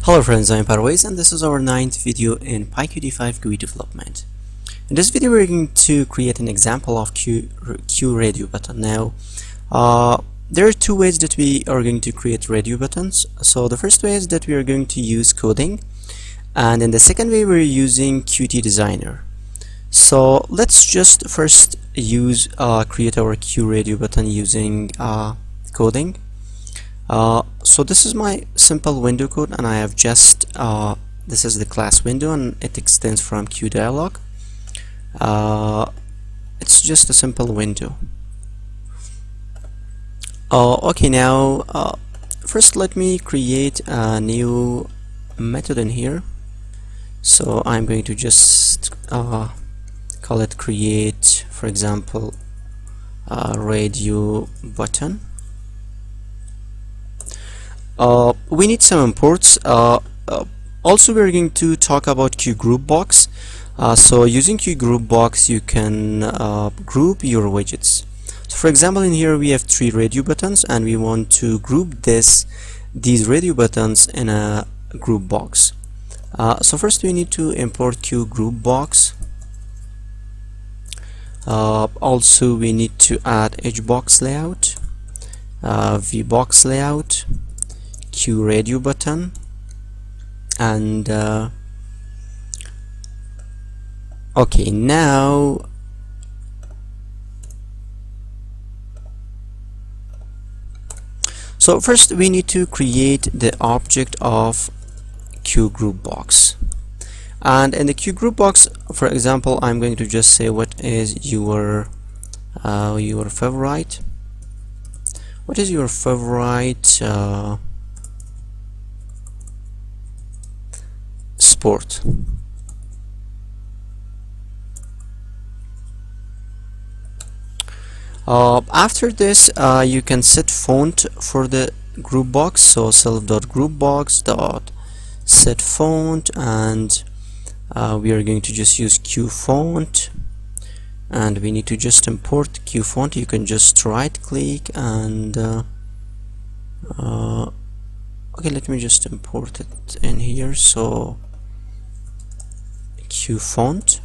Hello friends, I'm Parvez and this is our 9th video in PyQt5 GUI Development. In this video we're going to create an example of QRadioButton. Now there are two ways that we are going to create radio buttons. So the first way is that we are going to use coding, and in the second way we're using Qt Designer. So let's just first use create our QRadioButton using coding. So this is my simple window code, and I have just this is the class window and it extends from QDialog. It's just a simple window. Okay, now first let me create a new method in here. So I'm going to just call it create, for example, radio button. We need some imports. Also we're going to talk about QGroupBox. So using QGroupBox you can group your widgets. So for example, in here we have 3 radio buttons and we want to group these radio buttons in a group box. So first we need to import QGroupBox. Also we need to add HBox layout, VBox layout, QRadioButton, and okay, now so first we need to create the object of QGroupBox, and in the QGroupBox, for example, I'm going to just say what is your favorite, what is your favorite sport. After this you can set font for the group box, so self.groupbox.set font, and we are going to just use QFont, and we need to just import QFont. You can just right click and okay, let me just import it in here. So QFont,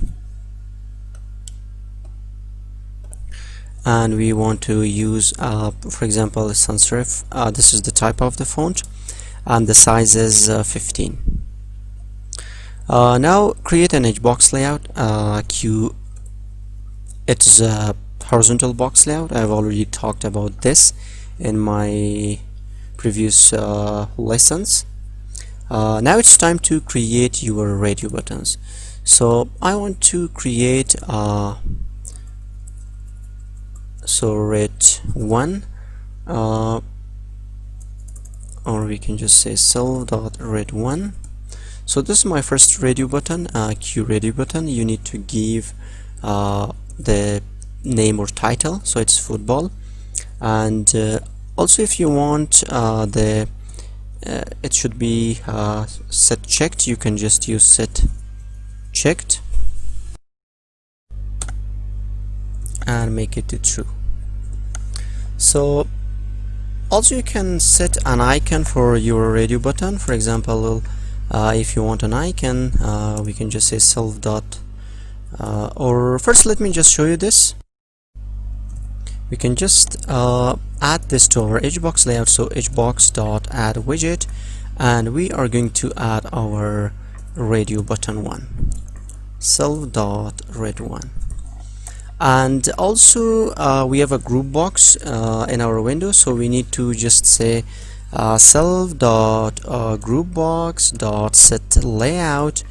and we want to use for example sans serif. This is the type of the font and the size is 15. Now create an HBox layout. It's a horizontal box layout. I've already talked about this in my previous lessons. Now it's time to create your radio buttons. So I want to create so red1, or we can just say self.red1. so this is my first radio button, QRadioButton. You need to give the name or title, so it's football, and also if you want it should be set checked, you can just use set checked and make it to true. So also you can set an icon for your radio button. For example, if you want an icon, we can just say self dot or first let me just show you this. We can just add this to our HBox layout, so HBox.add widget, and we are going to add our radio button 1, self.red1. And also we have a group box in our window, so we need to just say self.groupbox.set layout,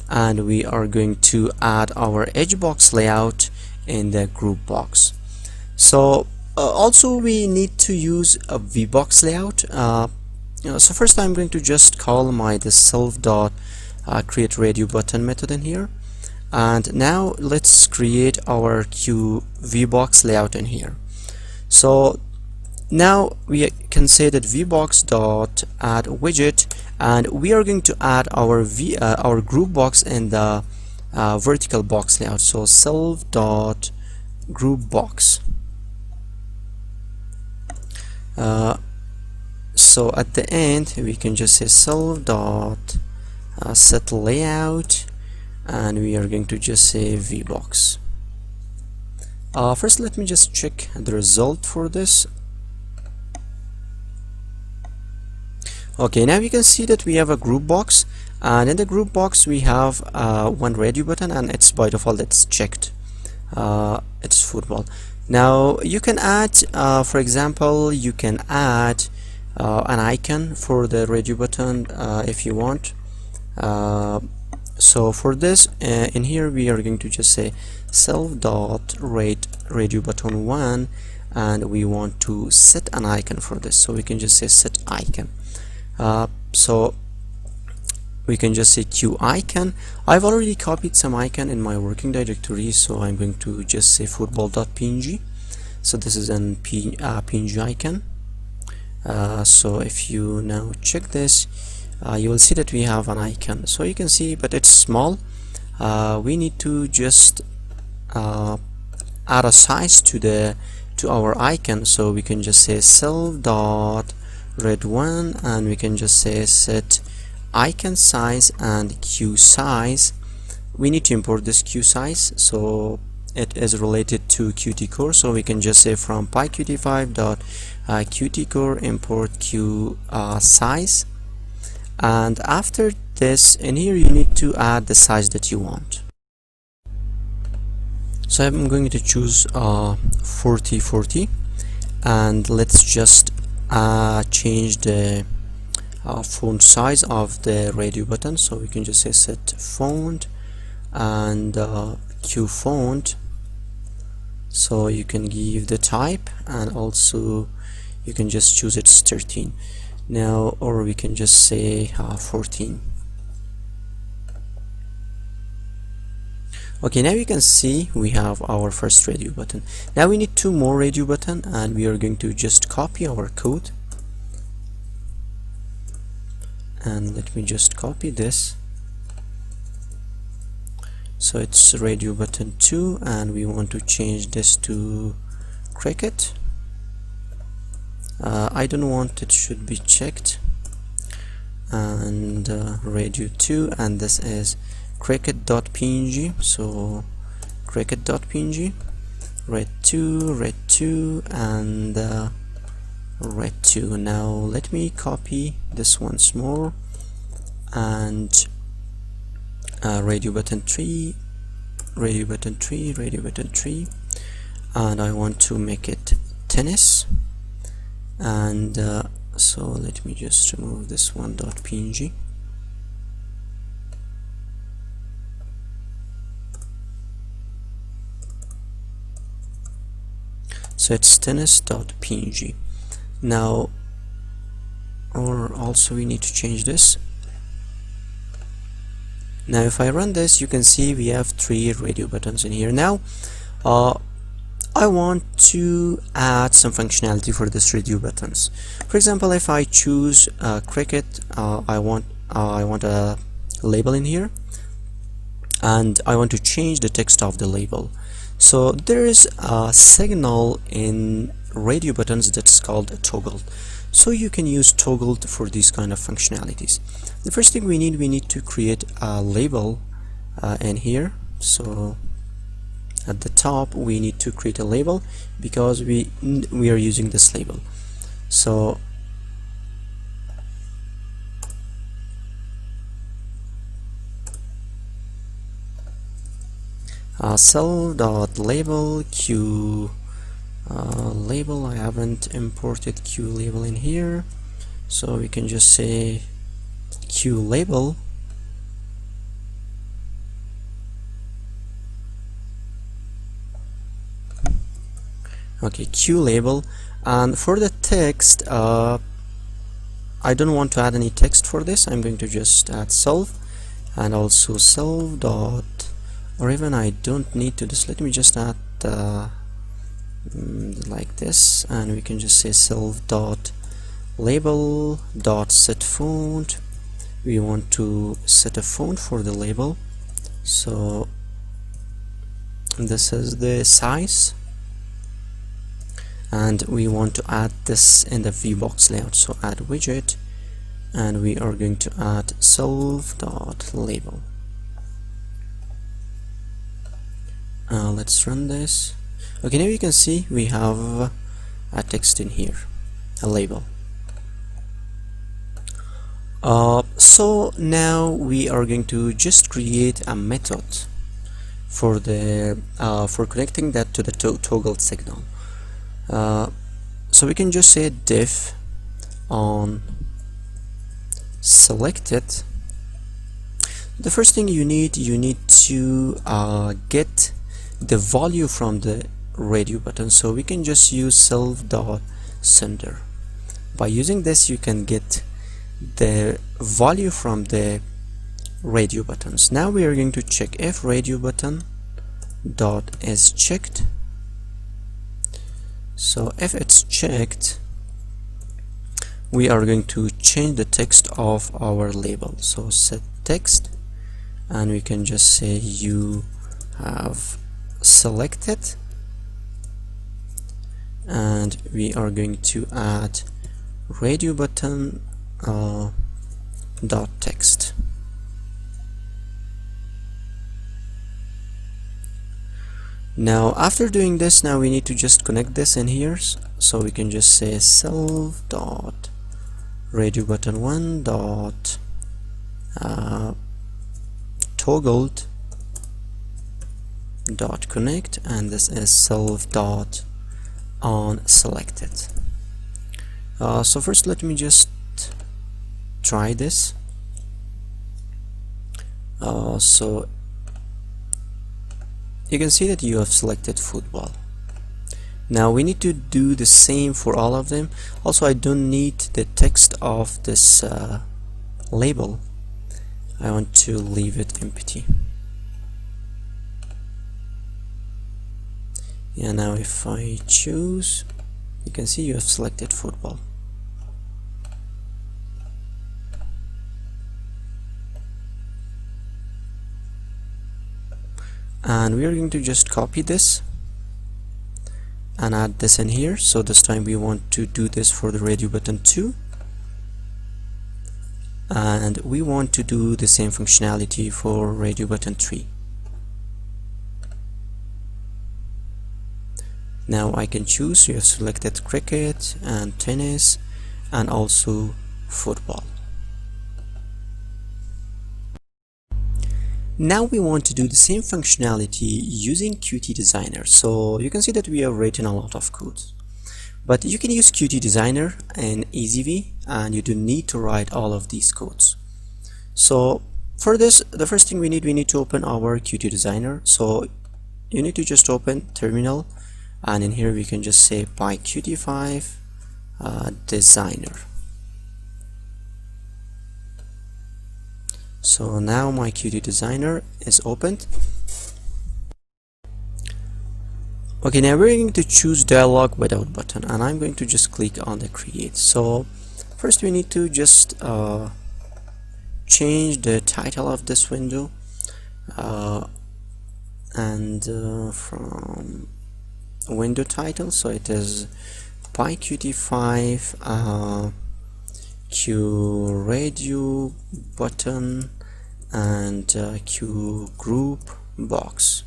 and we are going to add our HBox layout in the group box. So also we need to use a VBox layout. So first I'm going to just call the self.create radio button method in here, and now let's create our VBox layout in here. So now we can say that VBox.add widget, and we are going to add our group box in the vertical box layout, so self.groupbox. So at the end we can just say self dot set layout, and we are going to just say vbox. First let me just check the result for this. Okay, now you can see that we have a group box, and in the group box we have one radio button, and it's by default it's checked. It's football. Now you can add, for example, you can add an icon for the radio button if you want. So for this, in here we are going to just say self dot rate radio button 1, and we want to set an icon for this, so we can just say set icon. So we can just say Q icon. I've already copied some icon in my working directory, so I'm going to just say football.png. So this is an PNG icon. So if you now check this, you will see that we have an icon. So you can see, but it's small. We need to just add a size to our icon, so we can just say self dot red 1, and we can just say set icon size and Q size. We need to import this Q size, so it is related to Qt core, so we can just say from PyQt5 Qt core import Q size, and after this in here you need to add the size that you want. So I'm going to choose 4040, and let's just change the font size of the radio button, so we can just say set font and Q font. So you can give the type, and also you can just choose it's 13 now, or we can just say 14. Okay, now you can see we have our first radio button. Now we need two more radio button, and we are going to just copy our code, and let me just copy this. So it's radio button 2, and we want to change this to cricket. I don't want it should be checked, and radio 2, and this is cricket.png. So cricket.png, red 2, and red 2. Now let me copy this once more, and radio button 3, radio button 3, radio button 3, and I want to make it tennis. And so let me just remove this one .png. So it's tennis.png. Now, or also we need to change this. Now if I run this, you can see we have 3 radio buttons in here. Now I want to add some functionality for this radio buttons. For example, if I choose cricket, I want a label in here, and I want to change the text of the label. So there is a signal in radio buttons that's called a toggle. So you can use toggle for these kind of functionalities. The first thing we need to create a label in here. So at the top we need to create a label, because we are using this label. So self.label Q label. I haven't imported Q label in here, so we can just say Q label. Okay, Q label. And for the text, I don't want to add any text for this. I'm going to just add self, and also self dot, or even I don't need to this. Let me just add like this, and we can just say self dot label dot set font. We want to set a font for the label, so this is the size, and we want to add this in the VBox layout. So add widget, and we are going to add self.label. Let's run this. Okay, now you can see we have a text in here, a label. So now we are going to just create a method for the for connecting that to the toggled signal. So we can just say diff on selected. The first thing you need to get the value from the radio button, so we can just use self.sender. By using this you can get the value from the radio buttons. Now we are going to check if radio button dot is checked. So if it's checked, we are going to change the text of our label. So set text, and we can just say you have selected, and we are going to add radio button dot text. Now after doing this, now we need to just connect this in here, so we can just say self dot radio button 1 dot toggled dot connect, and this is self dot on selected. So first let me just try this. So you can see that you have selected football. Now we need to do the same for all of them. Also, I don't need the text of this label. I want to leave it empty. Yeah, now if I choose, you can see you have selected football. And we are going to just copy this and add this in here. So this time we want to do this for the radio button 2, and we want to do the same functionality for radio button 3. Now I can choose. You have selected cricket and tennis and also football. Now we want to do the same functionality using Qt Designer. So you can see that we have written a lot of code, but you can use Qt Designer and EasyV, and you don't need to write all of these codes. So for this, the first thing we need to open our Qt Designer. So you need to just open terminal, and in here we can just say PyQt5 Designer. So now my Qt Designer is opened. Okay, now we're going to choose dialog without button, and I'm going to just click on the create. So first we need to just change the title of this window, from window title, so it is PyQt5 QRadioButton and QGroupBox.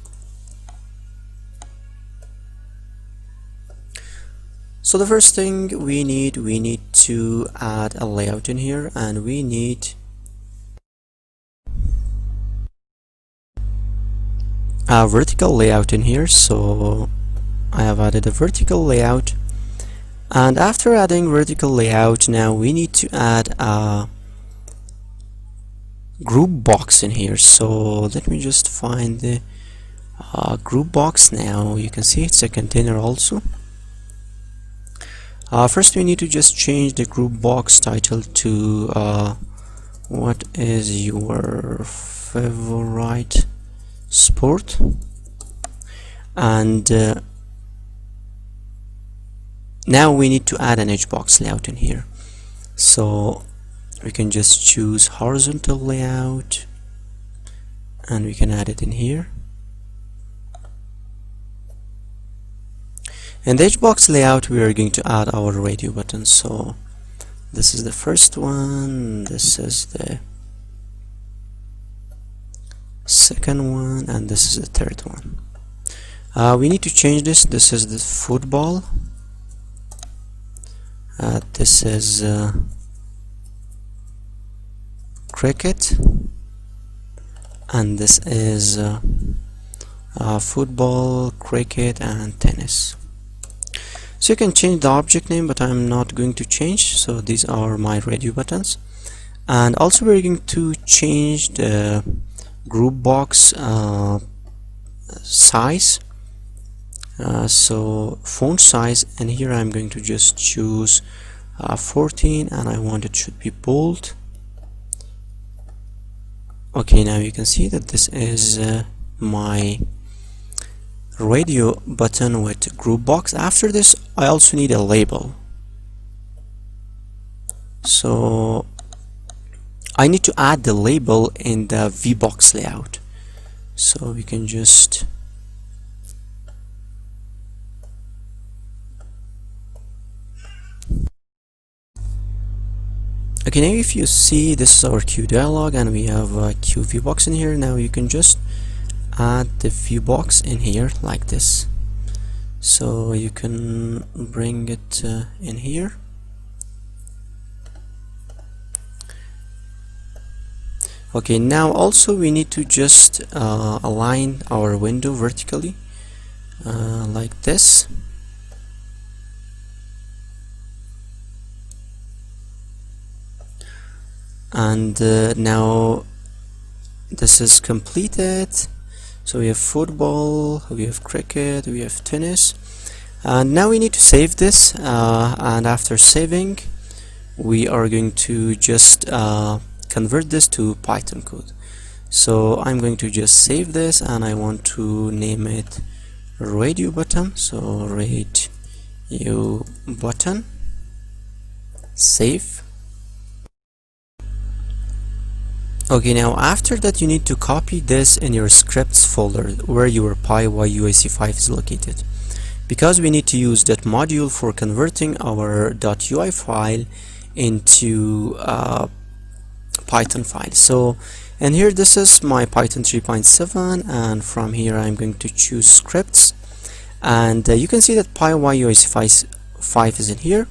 So the first thing we need to add a layout in here, and we need a vertical layout in here. So I have added a vertical layout, and after adding vertical layout, now we need to add a group box in here. So let me just find the group box. Now you can see it's a container also. First we need to just change the group box title to what is your favorite sport, and now we need to add an edge box layout in here. So we can just choose horizontal layout, and we can add it in here. In the box layout we are going to add our radio button. So this is the first one, this is the second one, and this is the third one. We need to change this. This is the football, this is cricket, and this is football, cricket, and tennis. So you can change the object name, but I'm not going to change. So these are my radio buttons. And also we're going to change the group box size. So font size, and here I'm going to just choose 14, and I want it should be bold. Okay, now you can see that this is my radio button with group box. After this I also need a label, so I need to add the label in the VBox layout. So we can just okay, now if you see, this is our Q dialog and we have a Q VBox in here. Now you can just add the VBox in here like this. So you can bring it in here. Okay, now also we need to just align our window vertically like this. And now this is completed. So we have football, we have cricket, we have tennis, and now we need to save this, and after saving we are going to just convert this to Python code. So I'm going to just save this, and I want to name it radio button. So radio button, save. Okay, now after that you need to copy this in your scripts folder where your PyQt5 is located, because we need to use that module for converting our .ui file into Python file. So, and here this is my Python 3.7, and from here I'm going to choose scripts, and you can see that PyQt5 is in here.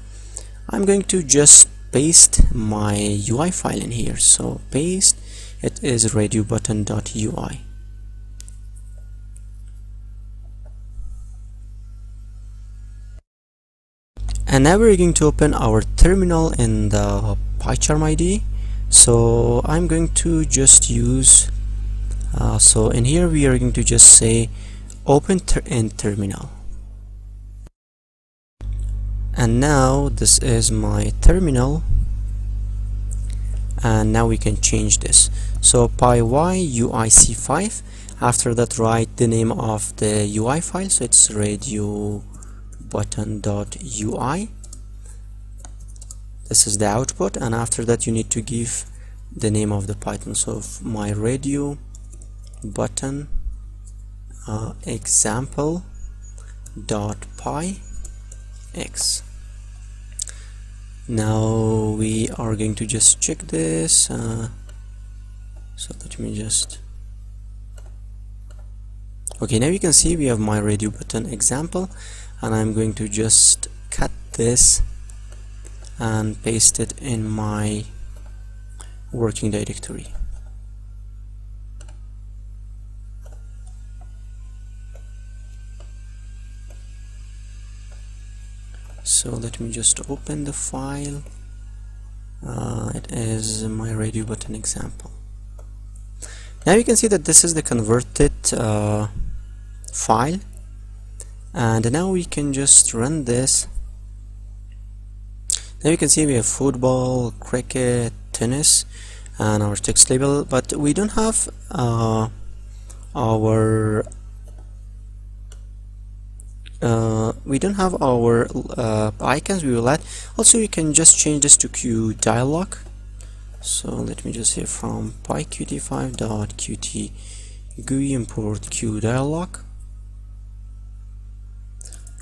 I'm going to just paste my UI file in here. So paste, it is radiobutton.ui. And now we're going to open our terminal in the PyCharm IDE. So I'm going to just use so in here we are going to just say open in terminal. And now this is my terminal, and now we can change this. So PyQt5. After that write the name of the UI file, so it's radiobutton.ui. This is the output, and after that you need to give the name of the Python. So my radio button example.pyx. Now we are going to just check this. So let me just. Okay, now you can see we have my radio button example, and I'm going to just cut this and paste it in my working directory. So let me just open the file. It is my radio button example. Now you can see that this is the converted file, and now we can just run this. Now you can see we have football, cricket, tennis, and our text label, but we don't have our icons. We will add. Also, we can just change this to Q dialog. So let me just say from PyQt5 Qt GUI import Q dialog.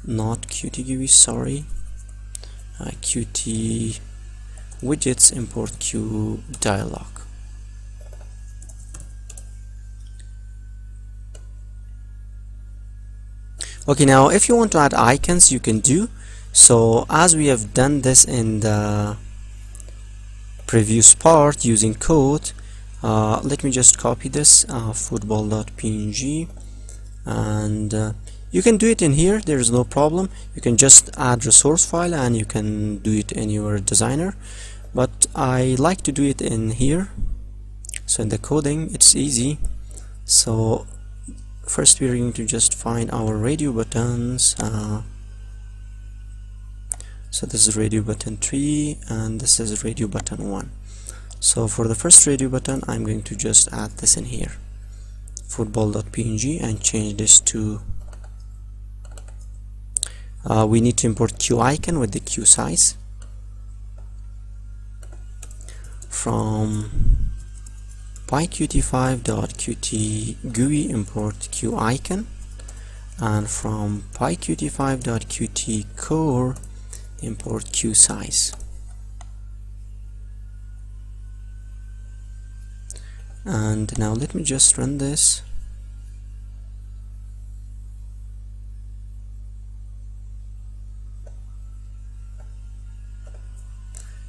not Qt GUI, sorry, Qt widgets import Q dialog. Okay, now if you want to add icons, you can do so, as we have done this in the previous part using code. Let me just copy this football.png, and you can do it in here, there is no problem. You can just add resource file and you can do it in your designer, but I like to do it in here. So in the coding it's easy. So first we're going to just find our radio buttons. So this is radio button 3 and this is radio button 1. So for the first radio button I'm going to just add this in here, football.png, and change this to we need to import Q icon with the Q size from PyQt5 Qt GUI import Q icon, and from PyQt5 Qt core import Q size. And now let me just run this.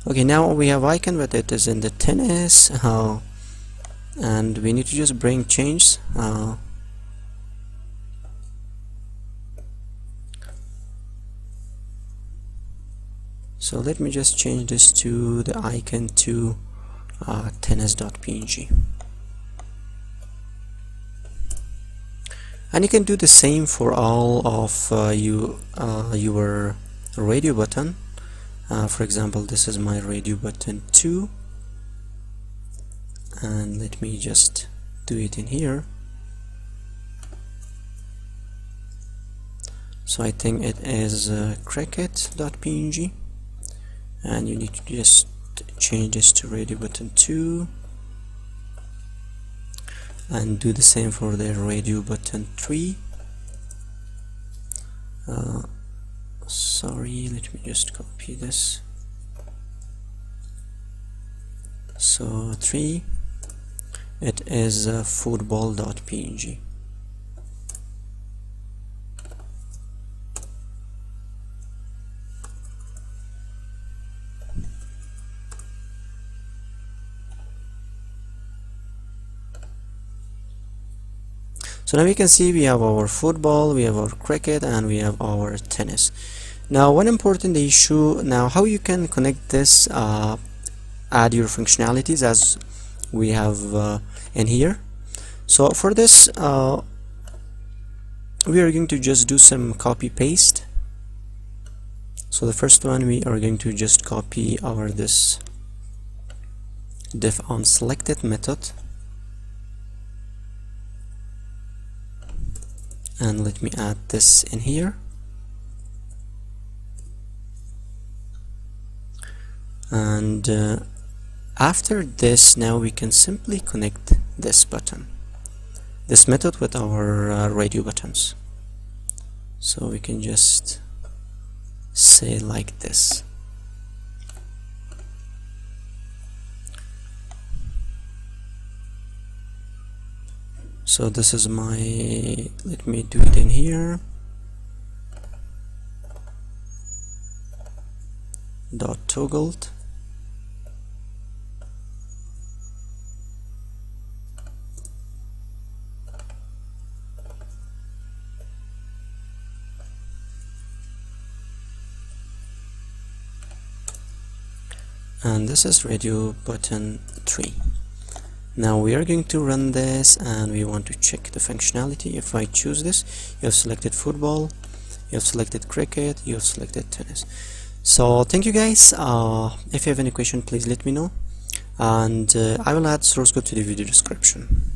Okay, now we have icon, but it is in the tennis, and we need to just bring change. So let me just change this to the icon to tennis.png. And you can do the same for all of your radio button. For example, this is my radio button 2, and let me just do it in here. So I think it is cricket.png, and you need to just change this to radio button 2 and do the same for the radio button 3. Sorry, let me just copy this. So 3, it is football.png. So now we can see we have our football, we have our cricket, and we have our tennis. Now one important issue, now how you can connect this, add your functionalities as we have in here. So for this we are going to just do some copy paste. So the first one, we are going to just copy our this def on selected method, and let me add this in here. And after this, now we can simply connect this button, this method, with our radio buttons. So we can just say like this. So this is my, let me do it in here, dot toggled. And this is radio button 3. Now we are going to run this and we want to check the functionality. If I choose this, you have selected football, you have selected cricket, you have selected tennis. So thank you guys. If you have any question, please let me know, and I will add source code to the video description.